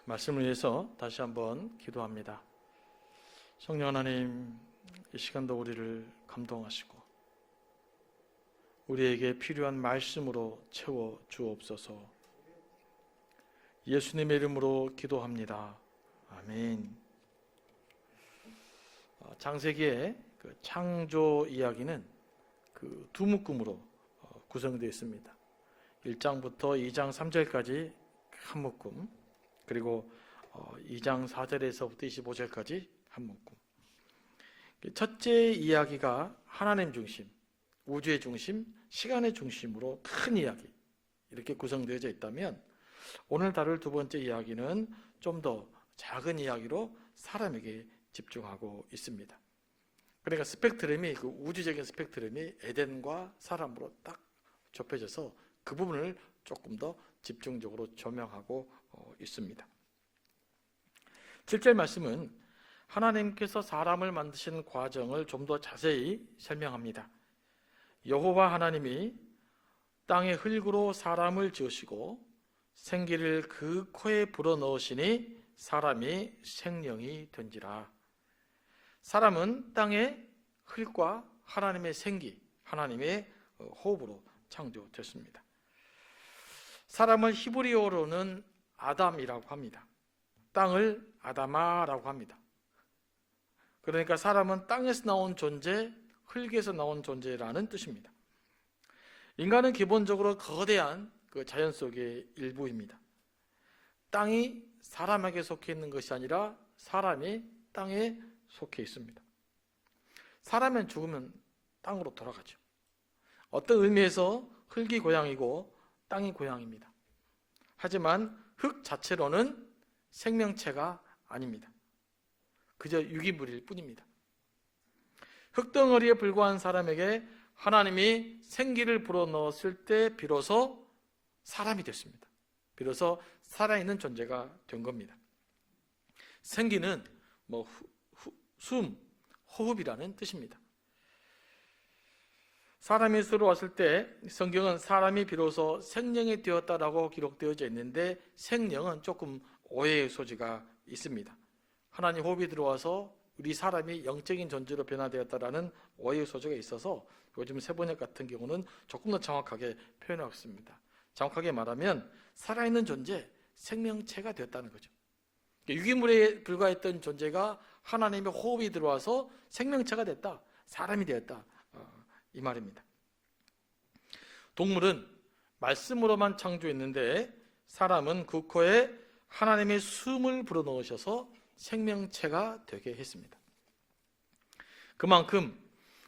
말씀을 위해서 다시 한번 기도합니다. 성령 하나님, 이 시간도 우리를 감동하시고 우리에게 필요한 말씀으로 채워 주옵소서. 예수님의 이름으로 기도합니다. 아멘. 창세기의 그 창조 이야기는 그 두 묶음으로 구성되어 있습니다. 1장부터 2장 3절까지 한 묶음, 그리고 2장 4절에서부터 25절까지 한 묶음. 첫째 이야기가 하나님 중심, 우주의 중심, 시간의 중심으로 큰 이야기, 이렇게 구성되어져 있다면 오늘 다룰 두 번째 이야기는 좀 더 작은 이야기로 사람에게 집중하고 있습니다. 그러니까 스펙트럼이, 그 우주적인 스펙트럼이 에덴과 사람으로 딱 좁혀져서 그 부분을 조금 더 집중적으로 조명하고 있습니다. 7절 말씀은 하나님께서 사람을 만드신 과정을 좀 더 자세히 설명합니다. 여호와 하나님이 땅의 흙으로 사람을 지으시고 생기를 그 코에 불어넣으시니 사람이 생명이 된지라. 사람은 땅의 흙과 하나님의 생기, 하나님의 호흡으로 창조됐습니다. 사람을 히브리어로는 아담이라고 합니다. 땅을 아다마라고 합니다. 그러니까 사람은 땅에서 나온 존재, 흙에서 나온 존재라는 뜻입니다. 인간은 기본적으로 거대한 그 자연 속의 일부입니다. 땅이 사람에게 속해 있는 것이 아니라 사람이 땅에 속해 있습니다. 사람은 죽으면 땅으로 돌아가죠. 어떤 의미에서 흙이 고향이고 땅이 고향입니다. 하지만 흙 자체로는 생명체가 아닙니다. 그저 유기물일 뿐입니다. 흙덩어리에 불과한 사람에게 하나님이 생기를 불어넣었을 때 비로소 사람이 됐습니다. 비로소 살아있는 존재가 된 겁니다. 생기는 숨, 호흡이라는 뜻입니다. 사람이 수로 왔을 때 성경은 사람이 비로소 생명이 되었다라고 기록되어져 있는데 생명은 조금 오해의 소지가 있습니다. 하나님 호흡이 들어와서 우리 사람이 영적인 존재로 변화되었다라는 오해의 소지가 있어서 요즘 세번역 같은 경우는 조금 더 정확하게 표현하고 있습니다. 정확하게 말하면 살아있는 존재, 생명체가 되었다는 거죠. 유기물에 불과했던 존재가 하나님의 호흡이 들어와서 생명체가 됐다, 사람이 되었다, 이 말입니다. 동물은 말씀으로만 창조했는데 사람은 그 코에 하나님의 숨을 불어넣으셔서 생명체가 되게 했습니다. 그만큼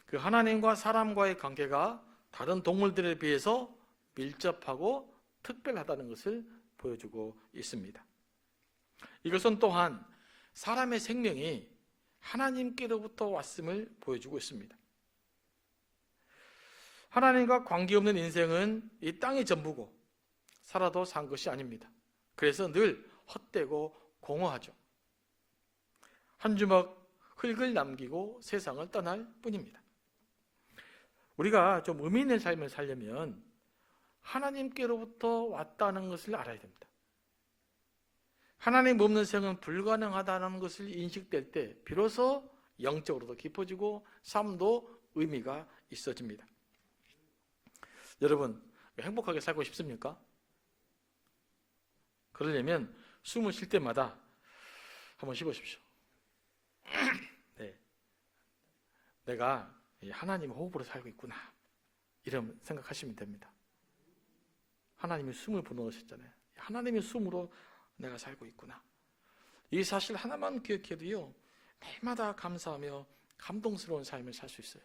그 하나님과 사람과의 관계가 다른 동물들에 비해서 밀접하고 특별하다는 것을 보여주고 있습니다. 이것은 또한 사람의 생명이 하나님께로부터 왔음을 보여주고 있습니다. 하나님과 관계없는 인생은 이 땅이 전부고 살아도 산 것이 아닙니다. 그래서 늘 헛되고 공허하죠. 한 주먹 흙을 남기고 세상을 떠날 뿐입니다. 우리가 좀 의미 있는 삶을 살려면 하나님께로부터 왔다는 것을 알아야 됩니다. 하나님 없는 생은 불가능하다는 것을 인식될 때 비로소 영적으로도 깊어지고 삶도 의미가 있어집니다. 여러분, 행복하게 살고 싶습니까? 그러려면 숨을 쉴 때마다 한번 쉬보십시오. 네. 내가 하나님 호흡으로 살고 있구나, 이런 생각하시면 됩니다. 하나님이 숨을 불어넣으셨잖아요. 하나님의 숨으로 내가 살고 있구나. 이 사실 하나만 기억해도요, 매일마다 감사하며 감동스러운 삶을 살 수 있어요.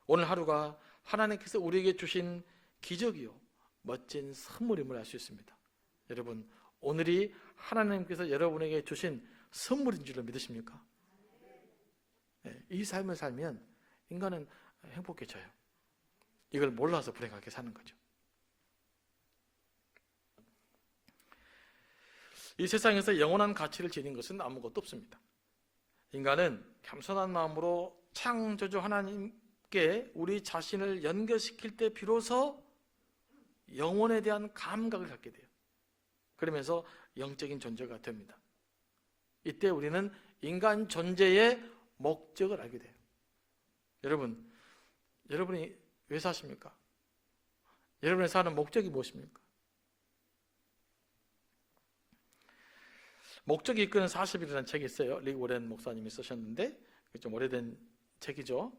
오늘 하루가 하나님께서 우리에게 주신 기적이요, 멋진 선물임을 알 수 있습니다. 여러분, 오늘이 하나님께서 여러분에게 주신 선물인 줄로 믿으십니까? 네, 이 삶을 살면 인간은 행복해져요. 이걸 몰라서 불행하게 사는 거죠. 이 세상에서 영원한 가치를 지닌 것은 아무것도 없습니다. 인간은 겸손한 마음으로 창조주 하나님께 우리 자신을 연결시킬 때 비로소 영혼에 대한 감각을 갖게 돼요. 그러면서 영적인 존재가 됩니다. 이때 우리는 인간 존재의 목적을 알게 돼요. 여러분이 왜 사십니까? 여러분의 사는 목적이 무엇입니까? 목적이 이끄는 40일이라는 책이 있어요. 릭 워렌 목사님이 쓰셨는데 좀 오래된 책이죠.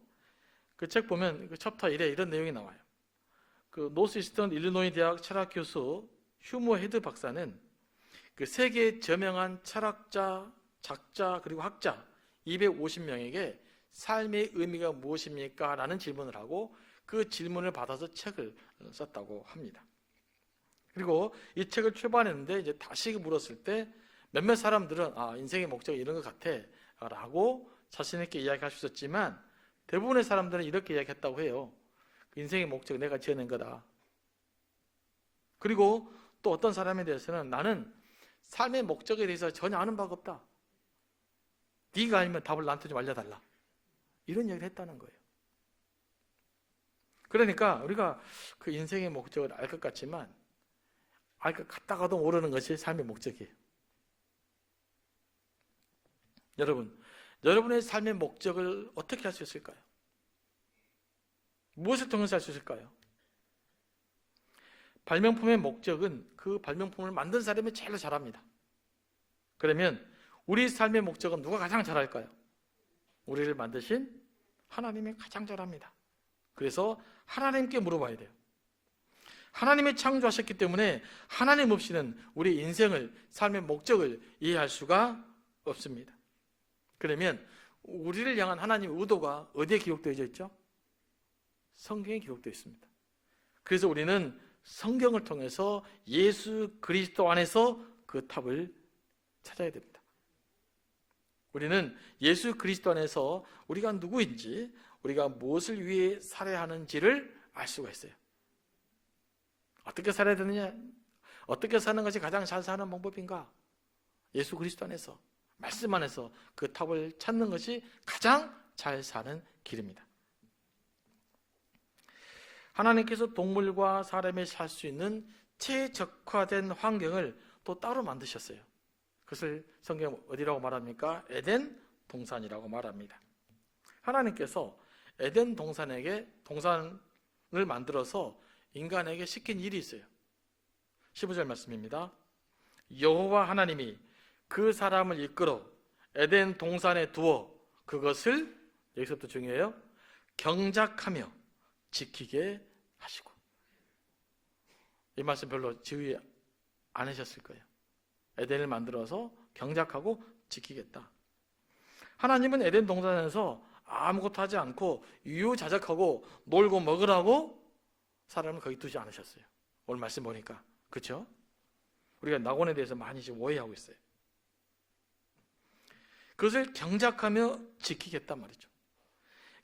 그 책 보면 그 챕터 1에 이런 내용이 나와요. 그 노스이스턴 일리노이 대학 철학 교수 휴머 헤드 박사는 그 세계 저명한 철학자, 작자 그리고 학자 250명에게 삶의 의미가 무엇입니까? 라는 질문을 하고 그 질문을 받아서 책을 썼다고 합니다. 그리고 이 책을 출판했는데 이제 다시 물었을 때 몇몇 사람들은 인생의 목적이 이런 것 같아 라고 자신 있게 이야기할 수 있었지만 대부분의 사람들은 이렇게 이야기했다고 해요. 인생의 목적 내가 지어낸 거다. 그리고 또 어떤 사람에 대해서는 나는 삶의 목적에 대해서 전혀 아는 바가 없다. 네가 알면 답을 나한테 좀 알려달라. 이런 얘기를 했다는 거예요. 그러니까 우리가 그 인생의 목적을 알 것 같지만 알 것 같다가도 모르는 것이 삶의 목적이에요. 여러분의 삶의 목적을 어떻게 할 수 있을까요? 무엇을 통해서 할 수 있을까요? 발명품의 목적은 그 발명품을 만든 사람이 제일 잘합니다. 그러면 우리 삶의 목적은 누가 가장 잘할까요? 우리를 만드신 하나님이 가장 잘합니다. 그래서 하나님께 물어봐야 돼요. 하나님이 창조하셨기 때문에 하나님 없이는 우리 인생을, 삶의 목적을 이해할 수가 없습니다. 그러면 우리를 향한 하나님의 의도가 어디에 기록되어 있죠? 성경에 기록되어 있습니다. 그래서 우리는 성경을 통해서 예수 그리스도 안에서 그 답을 찾아야 됩니다. 우리는 예수 그리스도 안에서 우리가 누구인지, 우리가 무엇을 위해 살아야 하는지를 알 수가 있어요. 어떻게 살아야 되느냐? 어떻게 사는 것이 가장 잘 사는 방법인가? 예수 그리스도 안에서, 말씀 안에서 그 답을 찾는 것이 가장 잘 사는 길입니다. 하나님께서 동물과 사람이 살 수 있는 최적화된 환경을 또 따로 만드셨어요. 그것을 성경 어디라고 말합니까? 에덴 동산이라고 말합니다. 하나님께서 에덴 동산을 만들어서 인간에게 시킨 일이 있어요. 15절 말씀입니다. 여호와 하나님이 그 사람을 이끌어 에덴 동산에 두어 그것을, 여기서부터 중요해요, 경작하며 지키게 하시고. 이 말씀 별로 지휘 안 하셨을 거예요. 에덴을 만들어서 경작하고 지키겠다. 하나님은 에덴 동산에서 아무것도 하지 않고 유유자적하고 놀고 먹으라고 사람을 거기 두지 않으셨어요. 오늘 말씀 보니까. 그렇죠? 우리가 낙원에 대해서 많이 지금 오해하고 있어요. 그것을 경작하며 지키겠단 말이죠.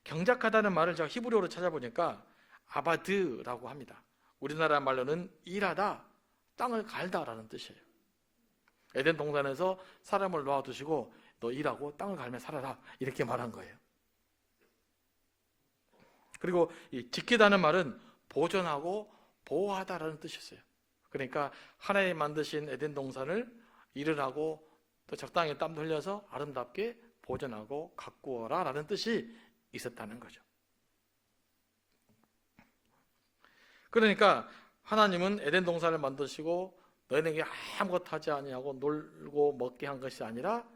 경작하다는 말을 제가 히브리어로 찾아보니까 아바드라고 합니다. 우리나라 말로는 일하다, 땅을 갈다라는 뜻이에요. 에덴 동산에서 사람을 놓아두시고 너 일하고 땅을 갈며 살아라, 이렇게 말한 거예요. 그리고 이 지키다는 말은 보존하고 보호하다라는 뜻이었어요. 그러니까 하나님 만드신 에덴 동산을 일을 하고 또 적당히 땀도 흘려서 아름답게 보존하고 가꾸어라 라는 뜻이 있었다는 거죠. 그러니까 하나님은 에덴 동산을 만드시고 너희에게 아무것도 하지 아니하고 놀고 먹게 한 것이 아니라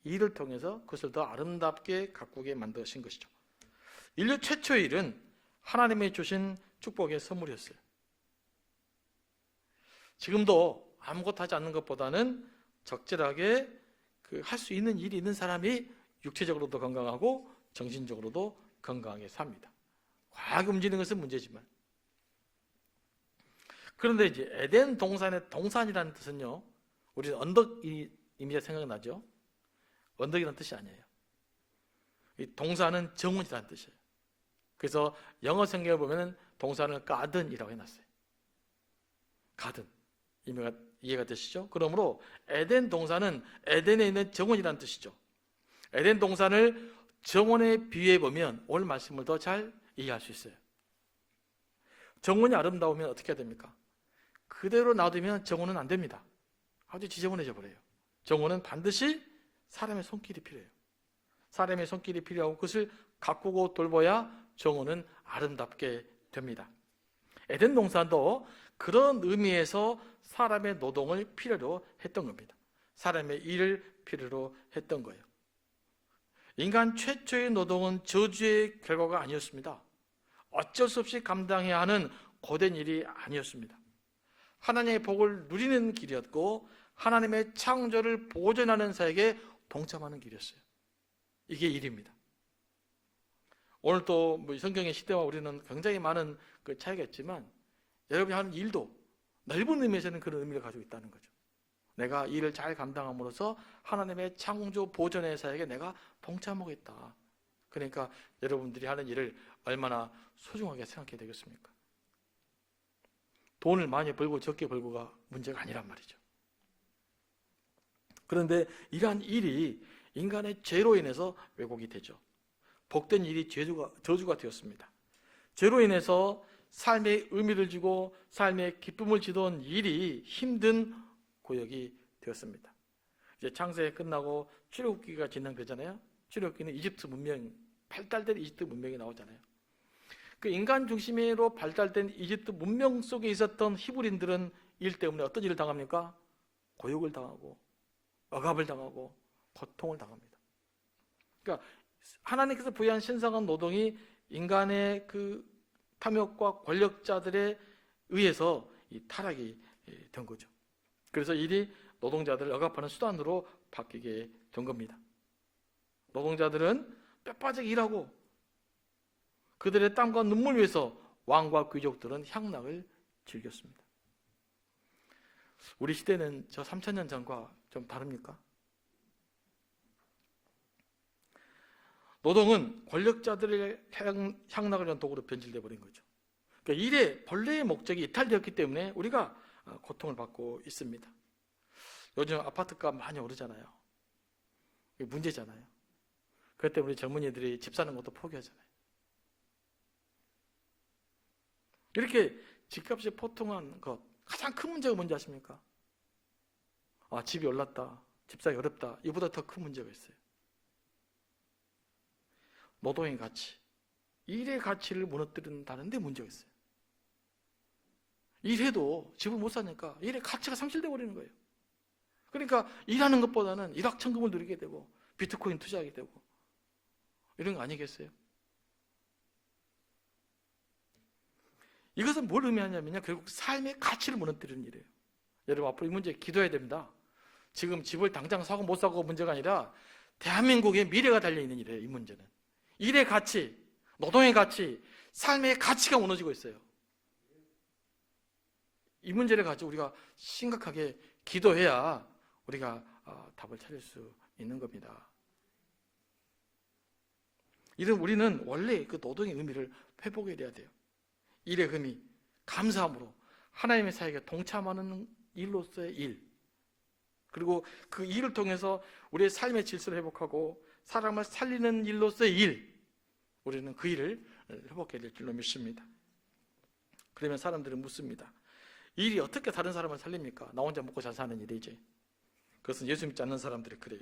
일을 통해서 그것을 더 아름답게 가꾸게 만드신 것이죠. 인류 최초의 일은 하나님이 주신 축복의 선물이었어요. 지금도 아무것도 하지 않는 것보다는 적절하게 할 수 있는 일이 있는 사람이 육체적으로도 건강하고 정신적으로도 건강하게 삽니다. 과하게 움직이는 것은 문제지만. 그런데 이제 에덴 동산의 동산이라는 뜻은요, 우리는 언덕이 이미지가 생각나죠? 언덕이라는 뜻이 아니에요. 이 동산은 정원이라는 뜻이에요. 그래서 영어 성경을 보면 동산을 가든이라고 해놨어요. 가든. 이해가 되시죠? 그러므로 에덴 동산은 에덴에 있는 정원이라는 뜻이죠. 에덴 동산을 정원에 비유해 보면 오늘 말씀을 더 잘 이해할 수 있어요. 정원이 아름다우면 어떻게 해야 됩니까? 그대로 놔두면 정원은 안 됩니다. 아주 지저분해져 버려요. 정원은 반드시 사람의 손길이 필요해요. 사람의 손길이 필요하고 그것을 가꾸고 돌봐야 정원은 아름답게 됩니다. 에덴 동산도 그런 의미에서 사람의 노동을 필요로 했던 겁니다. 사람의 일을 필요로 했던 거예요. 인간 최초의 노동은 저주의 결과가 아니었습니다. 어쩔 수 없이 감당해야 하는 고된 일이 아니었습니다. 하나님의 복을 누리는 길이었고 하나님의 창조를 보존하는 사역에 동참하는 길이었어요. 이게 일입니다. 오늘 또 성경의 시대와 우리는 굉장히 많은 그 차이가 있지만 여러분이 하는 일도 넓은 의미에서는 그런 의미를 가지고 있다는 거죠. 내가 일을 잘 감당함으로써 하나님의 창조 보존의 사역에 내가 동참하겠다. 그러니까 여러분들이 하는 일을 얼마나 소중하게 생각해야 되겠습니까? 돈을 많이 벌고 적게 벌고가 문제가 아니란 말이죠. 그런데 이러한 일이 인간의 죄로 인해서 왜곡이 되죠. 복된 일이 저주가 되었습니다. 죄로 인해서 삶의 의미를 주고 삶의 기쁨을 주던 일이 힘든 고역이 되었습니다. 이제 창세가 끝나고 출애굽기가 진행되잖아요. 출애굽기는 이집트 문명, 발달된 이집트 문명이 나오잖아요. 그 인간 중심으로 발달된 이집트 문명 속에 있었던 히브리인들은 일 때문에 어떤 일을 당합니까? 고역을 당하고 억압을 당하고 고통을 당합니다. 그러니까 하나님께서 부여한 신성한 노동이 인간의 그 탐욕과 권력자들에 의해서 이 타락이 된 거죠. 그래서 일이 노동자들을 억압하는 수단으로 바뀌게 된 겁니다. 노동자들은 뼈빠지게 일하고 그들의 땀과 눈물 위해서 왕과 귀족들은 향락을 즐겼습니다. 우리 시대는 저 3000년 전과 좀 다릅니까? 노동은 권력자들의 향락을 위한 도구로 변질되어 버린 거죠. 그러니까 일의 본래의 목적이 이탈되었기 때문에 우리가 고통을 받고 있습니다. 요즘 아파트값 많이 오르잖아요. 이게 문제잖아요. 그것 때문에 우리 젊은이들이 집 사는 것도 포기하잖아요. 이렇게 집값이 폭등한 것 가장 큰 문제가 뭔지 아십니까? 집이 올랐다, 집 사기 어렵다, 이보다 더 큰 문제가 있어요. 노동의 가치, 일의 가치를 무너뜨린다는 데 문제가 있어요. 일해도 집을 못 사니까 일의 가치가 상실되어 버리는 거예요. 그러니까 일하는 것보다는 일확천금을 누리게 되고 비트코인 투자하게 되고 이런 거 아니겠어요? 이것은 뭘 의미하냐면요, 결국 삶의 가치를 무너뜨리는 일이에요. 여러분 앞으로 이 문제 기도해야 됩니다. 지금 집을 당장 사고 못 사고 문제가 아니라 대한민국의 미래가 달려있는 일이에요. 이 문제는 일의 가치, 노동의 가치, 삶의 가치가 무너지고 있어요. 이 문제를 가지고 우리가 심각하게 기도해야 우리가 답을 찾을 수 있는 겁니다. 이런 우리는 원래 그 노동의 의미를 회복해야 돼요. 일의 의미, 감사함으로 하나님의 사역에 동참하는 일로서의 일, 그리고 그 일을 통해서 우리의 삶의 질서를 회복하고 사람을 살리는 일로서의 일, 우리는 그 일을 회복해야 될 줄로 믿습니다. 그러면 사람들은 묻습니다. 일이 어떻게 다른 사람을 살립니까? 나 혼자 먹고 잘 사는 일이지. 그것은 예수 믿지 않는 사람들이 그래요.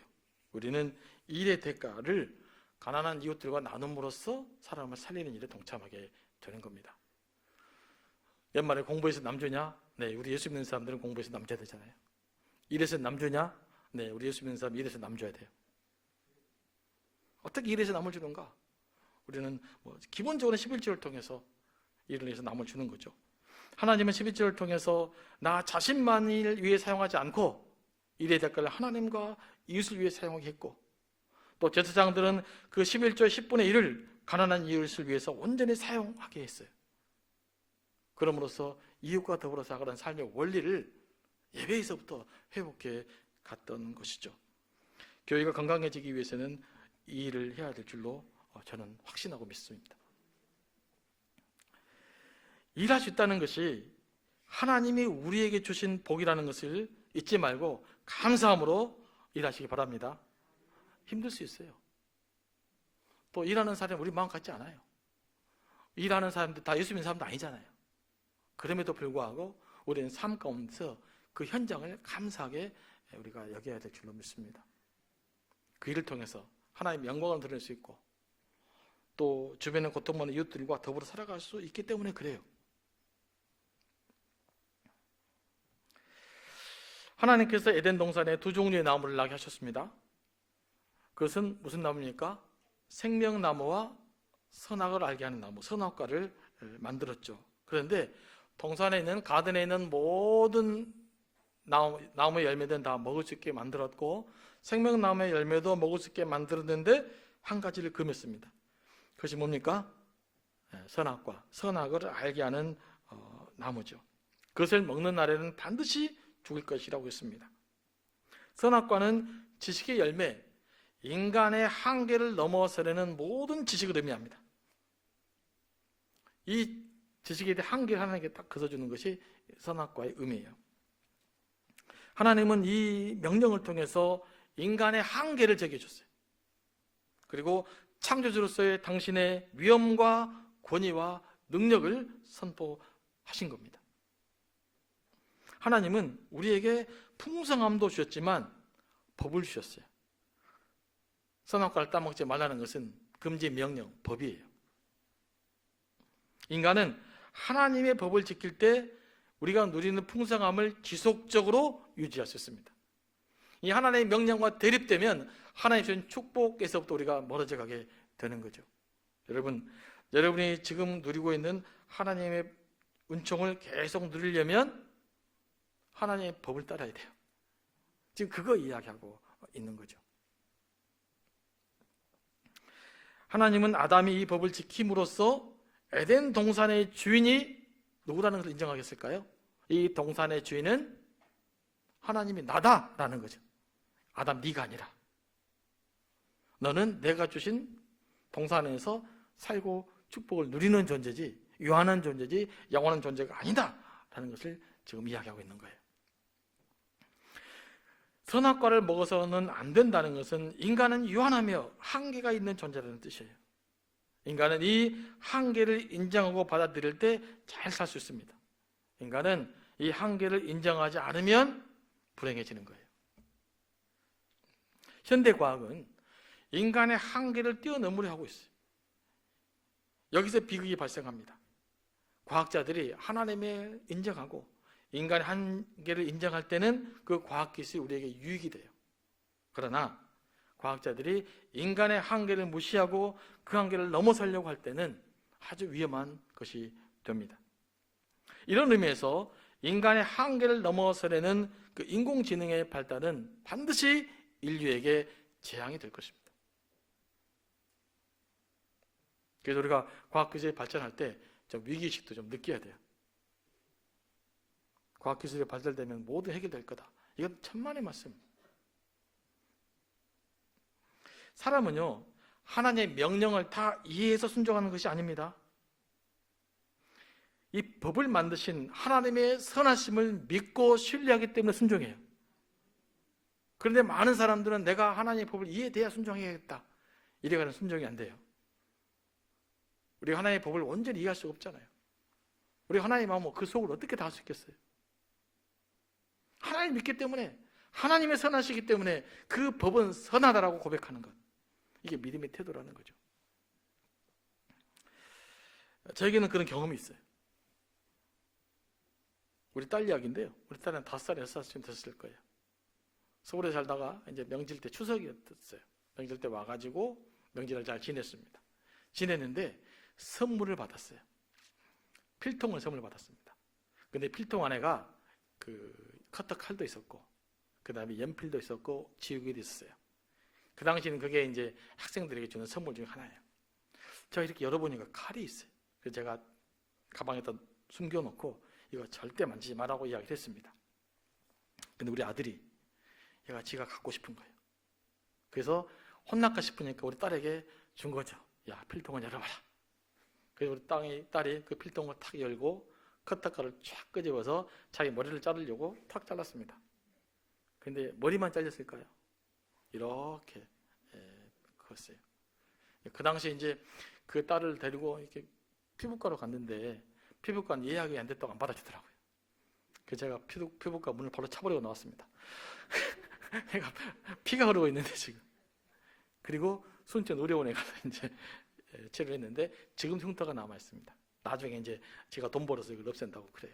우리는 일의 대가를 가난한 이웃들과 나눔으로써 사람을 살리는 일에 동참하게 되는 겁니다. 연말에 공부해서 남주냐? 네, 우리 예수 믿는 사람들은 공부해서 남줘야 되잖아요. 일해서 남주냐? 네, 우리 예수 믿는 사람 일해서 남줘야 돼요. 어떻게 일해서 남을 주는가? 우리는 기본적으로 11조를 통해서 일을 해서 남을 주는 거죠. 하나님은 11조를 통해서 나 자신만을 위해 사용하지 않고 일의 대가를 하나님과 이웃을 위해 사용하게 했고, 또 제사장들은 그 11조의 10분의 1을 가난한 이웃을 위해서 온전히 사용하게 했어요. 그럼으로써 이웃과 더불어 살아가는 삶의 원리를 예배에서부터 회복해 갔던 것이죠. 교회가 건강해지기 위해서는 이 일을 해야 될 줄로 저는 확신하고 믿습니다. 일할 수 있다는 것이 하나님이 우리에게 주신 복이라는 것을 잊지 말고 감사함으로 일하시기 바랍니다. 힘들 수 있어요. 또 일하는 사람이 우리 마음 같지 않아요. 일하는 사람들 다 예수 믿는 사람도 아니잖아요. 그럼에도 불구하고 우리는 삶 가운데서 그 현장을 감사하게 우리가 여겨야 될 줄로 믿습니다. 그 일을 통해서 하나님의 영광을 드릴 수 있고 또 주변에 고통받는 이웃들과 더불어 살아갈 수 있기 때문에 그래요. 하나님께서 에덴 동산에 두 종류의 나무를 나게 하셨습니다. 그것은 무슨 나무입니까? 생명나무와 선악을 알게 하는 나무, 선악과를 만들었죠. 그런데 동산에 있는 가든에 있는 모든 나무의 열매들은 다 먹을 수 있게 만들었고 생명나무의 열매도 먹을 수 있게 만들었는데 한 가지를 금했습니다. 그것이 뭡니까? 선악과, 선악을 알게 하는 나무죠. 그것을 먹는 날에는 반드시 죽을 것이라고 했습니다. 선악과는 지식의 열매, 인간의 한계를 넘어서려는 모든 지식을 의미합니다. 이 지식에 대한 한계를 하나님께 딱 거둬주는 것이 선악과의 의미예요. 하나님은 이 명령을 통해서 인간의 한계를 제기해줬어요. 그리고 창조주로서의 당신의 위엄과 권위와 능력을 선포하신 겁니다. 하나님은 우리에게 풍성함도 주셨지만 법을 주셨어요. 선악과를 따먹지 말라는 것은 금지 명령, 법이에요. 인간은 하나님의 법을 지킬 때 우리가 누리는 풍성함을 지속적으로 유지할 수 있습니다. 이 하나님의 명령과 대립되면 하나님의 주신 축복에서부터 우리가 멀어져 가게 되는 거죠. 여러분이 지금 누리고 있는 하나님의 은총을 계속 누리려면 하나님의 법을 따라야 돼요. 지금 그거 이야기하고 있는 거죠. 하나님은 아담이 이 법을 지킴으로써 에덴 동산의 주인이 누구라는 것을 인정하겠을까요? 이 동산의 주인은 하나님이 나다라는 거죠. 아담 네가 아니라 너는 내가 주신 동산에서 살고 축복을 누리는 존재지 유한한 존재지 영원한 존재가 아니다 라는 것을 지금 이야기하고 있는 거예요. 선악과를 먹어서는 안 된다는 것은 인간은 유한하며 한계가 있는 존재라는 뜻이에요. 인간은 이 한계를 인정하고 받아들일 때 잘 살 수 있습니다. 인간은 이 한계를 인정하지 않으면 불행해지는 거예요. 현대과학은 인간의 한계를 뛰어넘으려 하고 있어요. 여기서 비극이 발생합니다. 과학자들이 하나님을 인정하고 인간의 한계를 인정할 때는 그 과학기술이 우리에게 유익이 돼요. 그러나 과학자들이 인간의 한계를 무시하고 그 한계를 넘어서려고 할 때는 아주 위험한 것이 됩니다. 이런 의미에서 인간의 한계를 넘어서려는 그 인공지능의 발달은 반드시 인류에게 재앙이 될 것입니다. 그래서 우리가 과학기술이 발전할 때 좀 위기의식도 좀 느껴야 돼요. 과학기술이 발달되면 모두 해결될 거다. 이건 천만의 말씀. 사람은요, 하나님의 명령을 다 이해해서 순종하는 것이 아닙니다. 이 법을 만드신 하나님의 선하심을 믿고 신뢰하기 때문에 순종해요. 그런데 많은 사람들은 내가 하나님의 법을 이해돼야 순종해야겠다. 이래가는 순종이 안 돼요. 우리가 하나님의 법을 온전히 이해할 수가 없잖아요. 우리가 하나님의 마음을 그 속을 어떻게 다 할 수 있겠어요? 하나님 믿기 때문에 하나님의 선하시기 때문에 그 법은 선하다라고 고백하는 것. 이게 믿음의 태도라는 거죠. 저에게는 그런 경험이 있어요. 우리 딸 이야기인데요. 우리 딸은 5살, 6살쯤 됐을 거예요. 서울에 살다가 이제 명절 때 추석이었어요. 명절 때 와가지고 명절을 잘 지냈습니다. 지냈는데 선물을 받았어요. 필통을 선물 받았습니다. 근데 필통 안에가 그 커터 칼도 있었고, 그 다음에 연필도 있었고, 지우개도 있었어요. 그 당시에는 그게 이제 학생들에게 주는 선물 중에 하나예요. 제가 이렇게 열어보니까 칼이 있어요. 그래서 제가 가방에다 숨겨놓고 이거 절대 만지지 말라고 이야기를 했습니다. 근데 우리 아들이 얘가 지가 갖고 싶은 거예요. 그래서 혼날까 싶으니까 우리 딸에게 준 거죠. 야, 필통을 열어봐라. 그래서 우리 딸이 그 필통을 탁 열고 커터칼을 쫙 끄집어서 자기 머리를 자르려고 탁 잘랐습니다. 근데 머리만 잘렸을까요? 이렇게 컸어요. 그 당시에 이제 그 딸을 데리고 이렇게 피부과로 갔는데 피부과는 예약이 안 됐다고 안 받아주더라고요. 그 제가 피부과 문을 바로 차버리고 나왔습니다. 애가 피가 흐르고 있는데 지금. 그리고 순천 의료원에 가서 이제 치료를 했는데 지금 흉터가 남아 있습니다. 나중에 이제 제가 돈 벌어서 이걸 없앤다고 그래요.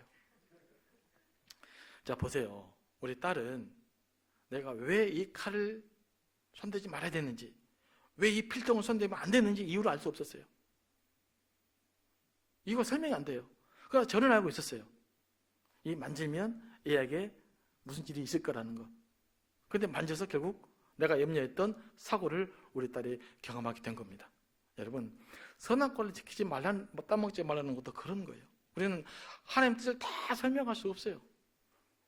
자, 보세요. 우리 딸은 내가 왜 이 칼을 손대지 말아야 되는지, 왜 이 필통을 손대면 안 되는지 이유를 알 수 없었어요. 이거 설명이 안 돼요. 그러나 저는 알고 있었어요. 이 만지면 애에게 무슨 일이 있을 거라는 거. 근데 만져서 결국 내가 염려했던 사고를 우리 딸이 경험하게 된 겁니다. 여러분, 선악과를 지키지 말라는, 따먹지 말라는 것도 그런 거예요. 우리는 하나님 뜻을 다 설명할 수 없어요.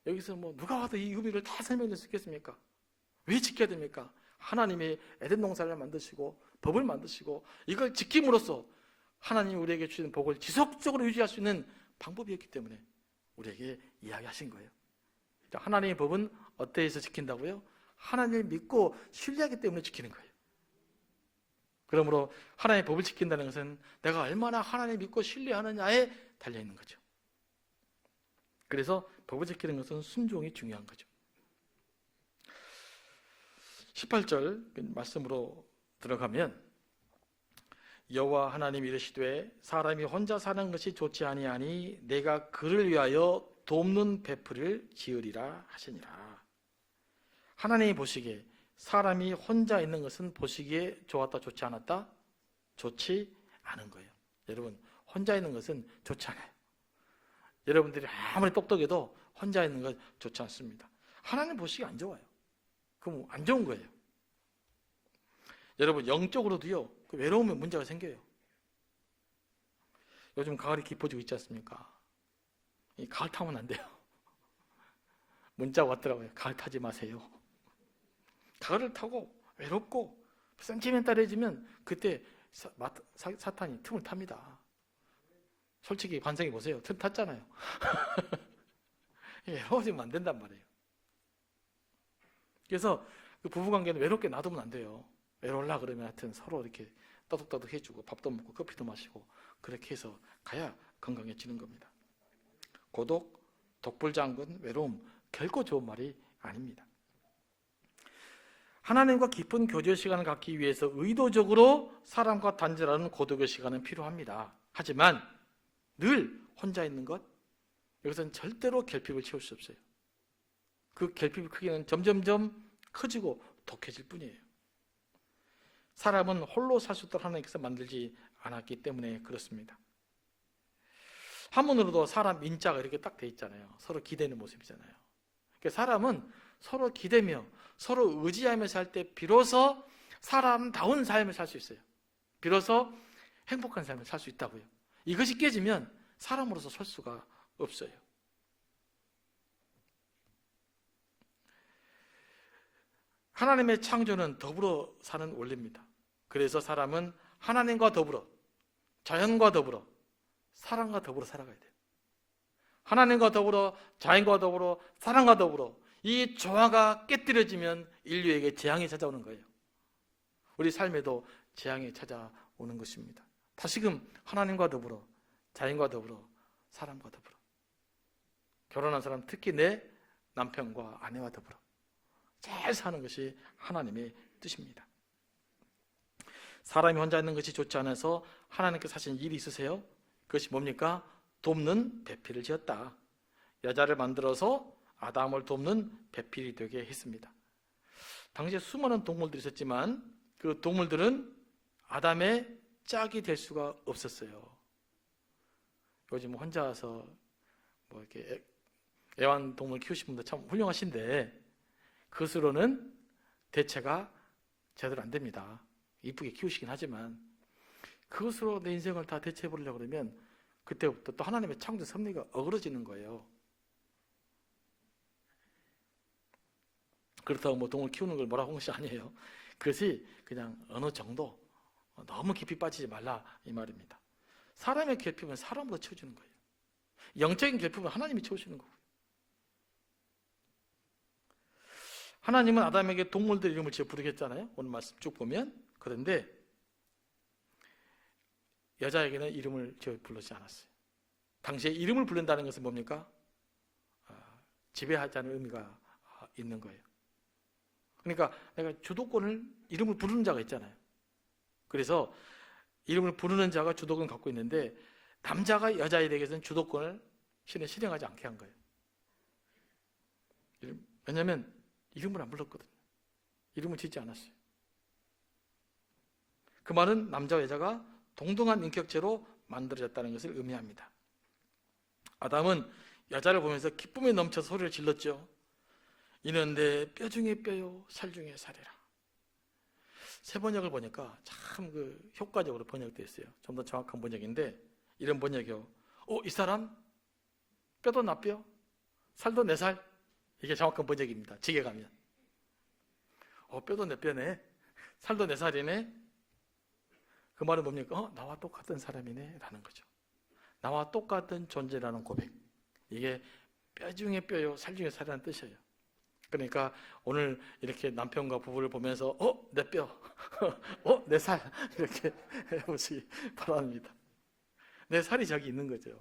여기서 누가 와도 이 의미를 다 설명할 수 있겠습니까? 왜 지켜야 됩니까? 하나님이 에덴 동산을 만드시고 법을 만드시고 이걸 지킴으로써 하나님이 우리에게 주시는 복을 지속적으로 유지할 수 있는 방법이었기 때문에 우리에게 이야기하신 거예요. 하나님의 법은 어떻게 해서 지킨다고요? 하나님을 믿고 신뢰하기 때문에 지키는 거예요. 그러므로 하나님의 법을 지킨다는 것은 내가 얼마나 하나님을 믿고 신뢰하느냐에 달려있는 거죠. 그래서 법을 지키는 것은 순종이 중요한 거죠. 18절 말씀으로 들어가면 여호와 하나님이 이르시되 사람이 혼자 사는 것이 좋지 아니하니 내가 그를 위하여 돕는 베풀을 지으리라 하시니라. 하나님이 보시기에 사람이 혼자 있는 것은 보시기에 좋았다 좋지 않았다? 좋지 않은 거예요. 여러분, 혼자 있는 것은 좋지 않아요. 여러분들이 아무리 똑똑해도 혼자 있는 건 좋지 않습니다. 하나님 보시기에 안 좋아요. 그럼 안 좋은 거예요. 여러분, 영적으로도요, 외로우면 문제가 생겨요. 요즘 가을이 깊어지고 있지 않습니까? 이 가을 타면 안 돼요. 문자가 왔더라고요. 가을 타지 마세요. 가을을 타고 외롭고 센티멘탈해지면 그때 사탄이 틈을 탑니다. 솔직히 반성해 보세요. 틈 탔잖아요. 외로워지면 안 된단 말이에요. 그래서 그 부부관계는 외롭게 놔두면 안 돼요. 외로울라 그러면 하여튼 서로 이렇게 떠둑떠둑 해주고 밥도 먹고 커피도 마시고 그렇게 해서 가야 건강해지는 겁니다. 고독, 독불장군, 외로움 결코 좋은 말이 아닙니다. 하나님과 깊은 교제 시간을 갖기 위해서 의도적으로 사람과 단절하는 고독의 시간은 필요합니다. 하지만 늘 혼자 있는 것, 여기서는 절대로 결핍을 채울 수 없어요. 그 결핍의 크기는 점점점 커지고 독해질 뿐이에요. 사람은 홀로 살 수 있도록 하나님께서 만들지 않았기 때문에 그렇습니다. 한문으로도 사람 인자가 이렇게 딱 돼 있잖아요. 서로 기대는 모습이잖아요. 그러니까 사람은 서로 기대며 서로 의지하며 살 때 비로소 사람다운 삶을 살 수 있어요. 비로소 행복한 삶을 살 수 있다고요. 이것이 깨지면 사람으로서 설 수가 없어요. 하나님의 창조는 더불어 사는 원리입니다. 그래서 사람은 하나님과 더불어, 자연과 더불어, 사랑과 더불어 살아가야 돼요. 하나님과 더불어, 자연과 더불어, 사랑과 더불어 이 조화가 깨뜨려지면 인류에게 재앙이 찾아오는 거예요. 우리 삶에도 재앙이 찾아오는 것입니다. 다시금 하나님과 더불어, 자연과 더불어, 사람과 더불어, 결혼한 사람 특히 내 남편과 아내와 더불어 잘 사는 것이 하나님의 뜻입니다. 사람이 혼자 있는 것이 좋지 않아서 하나님께서 하신 일이 있으세요? 그것이 뭡니까? 돕는 배필을 지었다. 여자를 만들어서 아담을 돕는 배필이 되게 했습니다. 당시에 수많은 동물들이 있었지만 그 동물들은 아담의 짝이 될 수가 없었어요. 요즘 혼자서 이렇게 애완동물 키우시는 분들 참 훌륭하신데 그것으로는 대체가 제대로 안 됩니다. 이쁘게 키우시긴 하지만 그것으로 내 인생을 다 대체해 보려고 그러면 그때부터 또 하나님의 창조 섭리가 어그러지는 거예요. 그렇다고 동물 키우는 걸 뭐라고 한 것이 아니에요. 그것이 그냥 어느 정도 너무 깊이 빠지지 말라 이 말입니다. 사람의 결핍은 사람으로 채워주는 거예요. 영적인 결핍은 하나님이 채우시는 거고요. 하나님은 아담에게 동물들 이름을 지어 부르겠잖아요. 오늘 말씀 쭉 보면. 그런데 여자에게는 이름을 지어 부르지 않았어요. 당시에 이름을 부른다는 것은 뭡니까? 지배하자는 의미가 있는 거예요. 그러니까 내가 주도권을, 이름을 부르는 자가 있잖아요. 그래서 이름을 부르는 자가 주도권을 갖고 있는데 남자가 여자에게서는 주도권을 신에 실행하지 않게 한 거예요. 왜냐하면 이름을 안 불렀거든요. 이름을 짓지 않았어요. 그 말은 남자와 여자가 동등한 인격체로 만들어졌다는 것을 의미합니다. 아담은 여자를 보면서 기쁨에 넘쳐 소리를 질렀죠. 이는 내 뼈 중에 뼈요 살 중에 살이라. 새 번역을 보니까 참 효과적으로 번역되어 있어요. 좀 더 정확한 번역인데 이런 번역이요. 이 사람 뼈도 나 뼈, 살도 내 살. 이게 정확한 번역입니다. 직에 가면. 뼈도 내 뼈네, 살도 내 살이네. 그 말은 뭡니까? 나와 똑같은 사람이네 라는 거죠. 나와 똑같은 존재라는 고백. 이게 뼈 중에 뼈요 살 중에 살이라는 뜻이에요. 그러니까 오늘 이렇게 남편과 부부를 보면서 내 뼈, 내 살 이렇게 해보시기 바랍니다. 내 살이 저기 있는 거죠.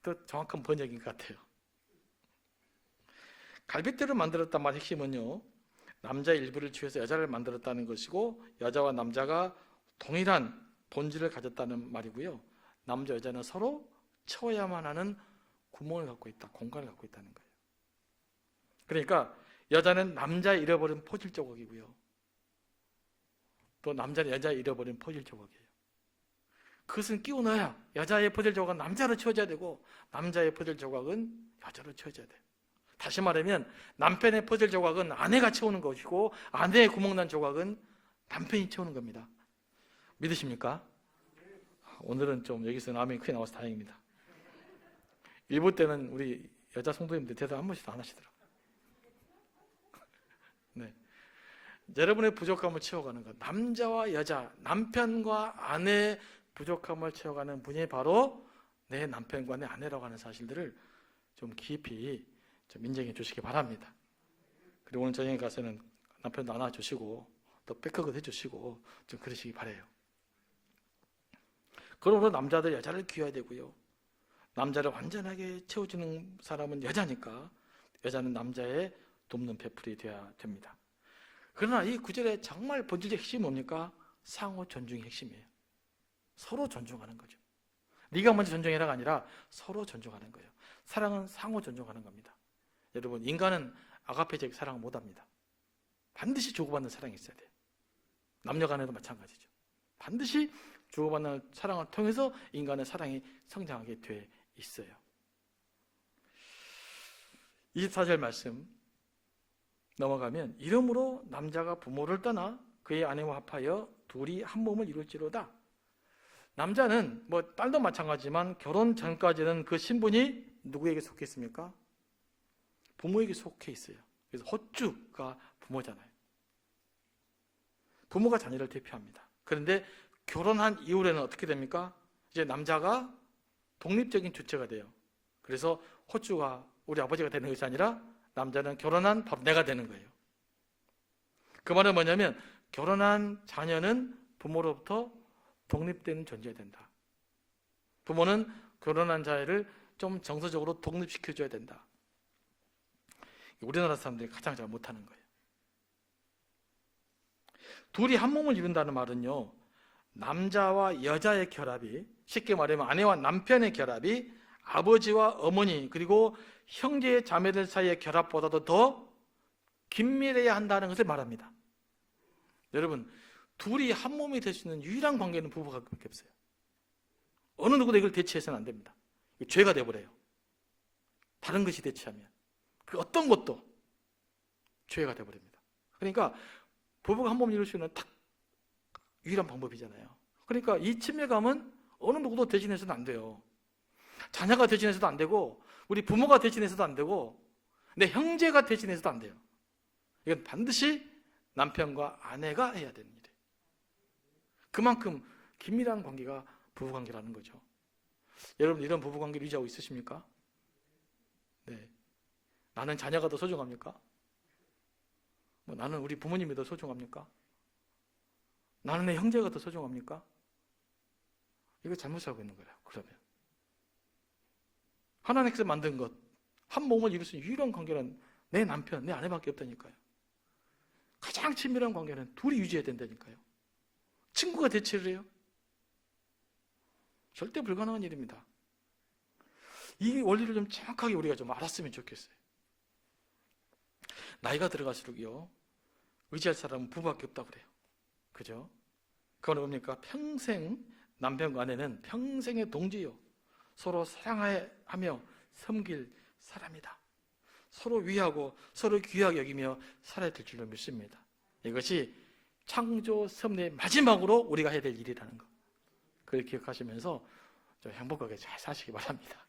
더 정확한 번역인 것 같아요. 갈빗대로 만들었단 말 핵심은요, 남자의 일부를 취해서 여자를 만들었다는 것이고 여자와 남자가 동일한 본질을 가졌다는 말이고요. 남자 여자는 서로 채워야만 하는 구멍을 갖고 있다, 공간을 갖고 있다는 거예요. 그러니까 여자는 남자의 잃어버린 포질 조각이고요, 또 남자는 여자의 잃어버린 포질 조각이에요. 그것은 끼워 넣어야 여자의 포질 조각은 남자로 채워져야 되고 남자의 포질 조각은 여자로 채워져야 돼요. 다시 말하면 남편의 포질 조각은 아내가 채우는 것이고 아내의 구멍난 조각은 남편이 채우는 겁니다. 믿으십니까? 오늘은 좀 여기서 아멘이 크게 나와서 다행입니다. 일부 때는 우리 여자 성도님들 대답 한 번씩 안 하시더라고요. 네. 여러분의 부족함을 채워가는 것, 남자와 여자, 남편과 아내의 부족함을 채워가는 분이 바로 내 남편과 내 아내라고 하는 사실들을 좀 깊이 좀 인정해 주시기 바랍니다. 그리고 오늘 저녁에 가서는 남편도 안아주시고 또 백허그 해주시고 좀 그러시기 바라요. 그러므로 남자들 여자를 귀해야 되고요, 남자를 완전하게 채워주는 사람은 여자니까 여자는 남자의 돕는 베풀이 되어야 됩니다. 그러나 이 구절의 정말 본질적 핵심이 뭡니까? 상호 존중의 핵심이에요. 서로 존중하는 거죠. 네가 먼저 존중해라가 아니라 서로 존중하는 거예요. 사랑은 상호 존중하는 겁니다. 여러분, 인간은 아가페적 사랑을 못합니다. 반드시 주고받는 사랑이 있어야 돼요. 남녀 간에도 마찬가지죠. 반드시 주고받는 사랑을 통해서 인간의 사랑이 성장하게 돼 있어요. 24절 말씀 넘어가면, 이러므로 남자가 부모를 떠나 그의 아내와 합하여 둘이 한 몸을 이룰지로다. 남자는 딸도 마찬가지지만 결혼 전까지는 그 신분이 누구에게 속해 있습니까? 부모에게 속해 있어요. 그래서 호주가 부모잖아요. 부모가 자녀를 대표합니다. 그런데 결혼한 이후에는 어떻게 됩니까? 이제 남자가 독립적인 주체가 돼요. 그래서 호주가 우리 아버지가 되는 것이 아니라 남자는 결혼한 바로 내가 되는 거예요. 그 말은 뭐냐면 결혼한 자녀는 부모로부터 독립되는 존재가 된다. 부모는 결혼한 자녀를 좀 정서적으로 독립시켜줘야 된다. 우리나라 사람들이 가장 잘 못하는 거예요. 둘이 한 몸을 이룬다는 말은요, 남자와 여자의 결합이, 쉽게 말하면 아내와 남편의 결합이 아버지와 어머니 그리고 형제 자매들 사이의 결합보다도 더 긴밀해야 한다는 것을 말합니다. 여러분, 둘이 한 몸이 될 수 있는 유일한 관계는 부부관계밖에 없어요. 어느 누구도 이걸 대체해서는 안 됩니다. 죄가 되어버려요. 다른 것이 대체하면 그 어떤 것도 죄가 되어버립니다. 그러니까 부부가 한 몸을 이룰 수 있는 딱 유일한 방법이잖아요. 그러니까 이 친밀감은 어느 누구도 대신해서는 안 돼요. 자녀가 대신해서도 안 되고 우리 부모가 대신해서도 안 되고 내 형제가 대신해서도 안 돼요. 이건 반드시 남편과 아내가 해야 되는 일이에요. 그만큼 긴밀한 관계가 부부관계라는 거죠. 여러분, 이런 부부관계를 유지하고 있으십니까? 네. 나는 자녀가 더 소중합니까? 나는 우리 부모님이 더 소중합니까? 나는 내 형제가 더 소중합니까? 이거 잘못 살고 있는 거예요. 그러면 하나님께서 만든 것, 한 몸을 이룰 수 있는 유일한 관계는 내 남편, 내 아내밖에 없다니까요. 가장 친밀한 관계는 둘이 유지해야 된다니까요. 친구가 대체를 해요? 절대 불가능한 일입니다. 이 원리를 좀 정확하게 우리가 좀 알았으면 좋겠어요. 나이가 들어갈수록요, 의지할 사람은 부부밖에 없다고 그래요. 그죠? 그건 뭡니까? 평생 남편과 아내는 평생의 동지요, 서로 사랑하며 섬길 사람이다. 서로 위하고 서로 귀하게 여기며 살아야 될 줄로 믿습니다. 이것이 창조 섭리의 마지막으로 우리가 해야 될 일이라는 것, 그걸 기억하시면서 좀 행복하게 잘 사시기 바랍니다.